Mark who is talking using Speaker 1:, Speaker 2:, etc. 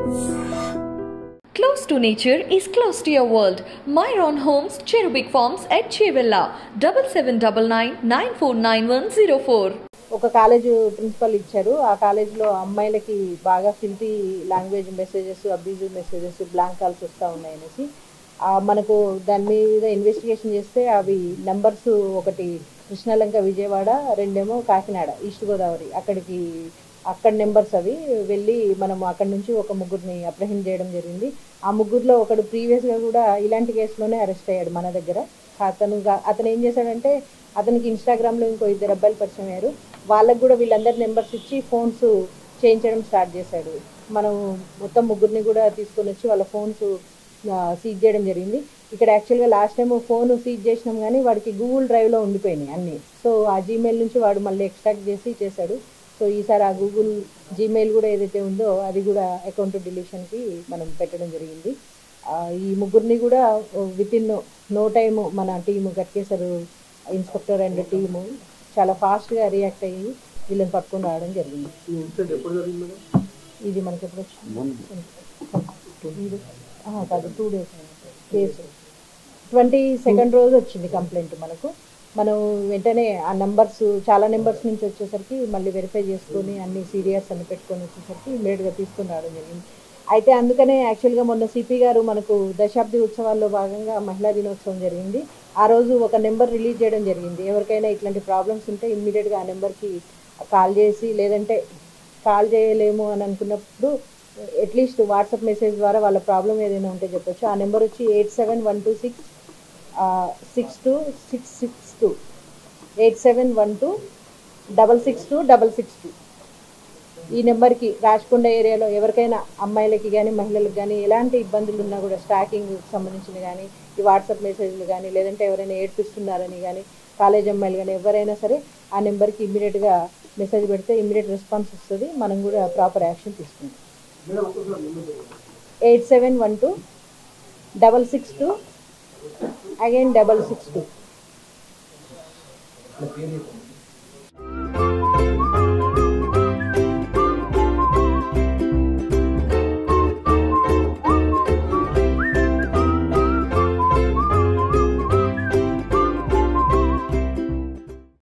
Speaker 1: Close to nature is close to your world. Myron Homes, Cherubic Farms at Chevilla, 7799949104.
Speaker 2: ఒక college principal ఇచ్చారు. ఆ కాలేజ్లో అమ్మాయిలకి బాగా filthy language messages, abusive messages, blank calls వస్తూ ఉన్నాయనేసి మనకు దాని మీద ఇన్వెస్టిగేషన్ చేస్తే అవి నెంబర్స్ ఒకటి కృష్ణలంక విజయవాడ, రెండేమో కాకినాడ ఈస్ట్ గోదావరి, అక్కడ నెంబర్స్ అవి వెళ్ళి మనం అక్కడి నుంచి ఒక ముగ్గురిని అప్రహెండ్ చేయడం జరిగింది. ఆ ముగ్గురులో ఒకడు ప్రీవియస్గా కూడా ఇలాంటి కేసులోనే అరెస్ట్ అయ్యాడు మన దగ్గర. అతను ఏం చేశాడంటే అతనికి ఇన్స్టాగ్రామ్లో ఇంకో 2 అబ్బాయిలు పరిచయం అయ్యారు. వాళ్ళకు కూడా వీళ్ళందరి నెంబర్స్ ఇచ్చి ఫోన్స్ చేయించడం స్టార్ట్ చేశాడు. మనం మొత్తం ముగ్గురిని కూడా తీసుకొని వచ్చి వాళ్ళ ఫోన్స్ సీజ్ చేయడం జరిగింది. ఇక్కడ యాక్చువల్గా లాస్ట్ టైం ఫోన్ సీజ్ చేసినాం కానీ వాడికి గూగుల్ డ్రైవ్లో ఉండిపోయినాయి అన్నీ. సో ఆ జీమెయిల్ నుంచి వాడు మళ్ళీ ఎక్స్ట్రాక్ట్ చేశాడు. సో ఈసారి ఆ గూగుల్ జీమెయిల్ కూడా ఏదైతే ఉందో అది కూడా అకౌంట్ డిలీషన్కి మనం పెట్టడం జరిగింది. ఈ ముగ్గురిని కూడా వితిన్ నో టైమ్ మన team Ghatkesar inspector and team చాలా ఫాస్ట్గా రియాక్ట్ అయ్యి వీళ్ళని పట్టుకొని రావడం జరిగింది. ఇది మనకి ఎప్పుడు కాదు 2 days కేసు 22nd రోజు వచ్చింది కంప్లైంట్ మనకు. మనం వెంటనే ఆ నెంబర్స్ చాలా నెంబర్స్ నుంచి వచ్చేసరికి మళ్ళీ వెరిఫై చేసుకొని అన్ని సీరియస్ అని పెట్టుకొని వచ్చేసరికి ఇమ్మీడియట్గా తీసుకొని రావడం జరిగింది. అయితే అందుకనే యాక్చువల్గా మొన్న సిపి గారు మనకు దశాబ్ది ఉత్సవాల్లో భాగంగా మహిళా దినోత్సవం జరిగింది. ఆ రోజు ఒక నెంబర్ రిలీజ్ చేయడం జరిగింది. ఎవరికైనా ఇట్లాంటి ప్రాబ్లమ్స్ ఉంటే ఇమ్మీడియట్గా ఆ నెంబర్కి కాల్ చేసి, లేదంటే కాల్ చేయలేము అని అనుకున్నప్పుడు అట్లీస్ట్ వాట్సాప్ మెసేజ్ ద్వారా వాళ్ళ ప్రాబ్లం ఏదైనా ఉంటే చెప్పొచ్చు. ఆ నెంబర్ వచ్చి 8712662662 8712662662. ఈ నెంబర్కి రాచకొండ ఏరియాలో ఎవరికైనా అమ్మాయిలకి కానీ మహిళలకు కానీ ఎలాంటి ఇబ్బందులు ఉన్నా కూడా స్టాకింగ్ సంబంధించిన కానీ ఈ వాట్సాప్ మెసేజ్లు కానీ, లేదంటే ఎవరైనా ఏడ్పిస్తున్నారని కానీ, కాలేజ్ అమ్మాయిలు కానీ ఎవరైనా సరే ఆ నెంబర్కి ఇమ్మీడియట్గా మెసేజ్ పెడితే ఇమ్మీడియట్ రెస్పాన్స్ వస్తుంది. మనం కూడా ప్రాపర్ యాక్షన్ తీసుకుంటాం. 87126662 again 662.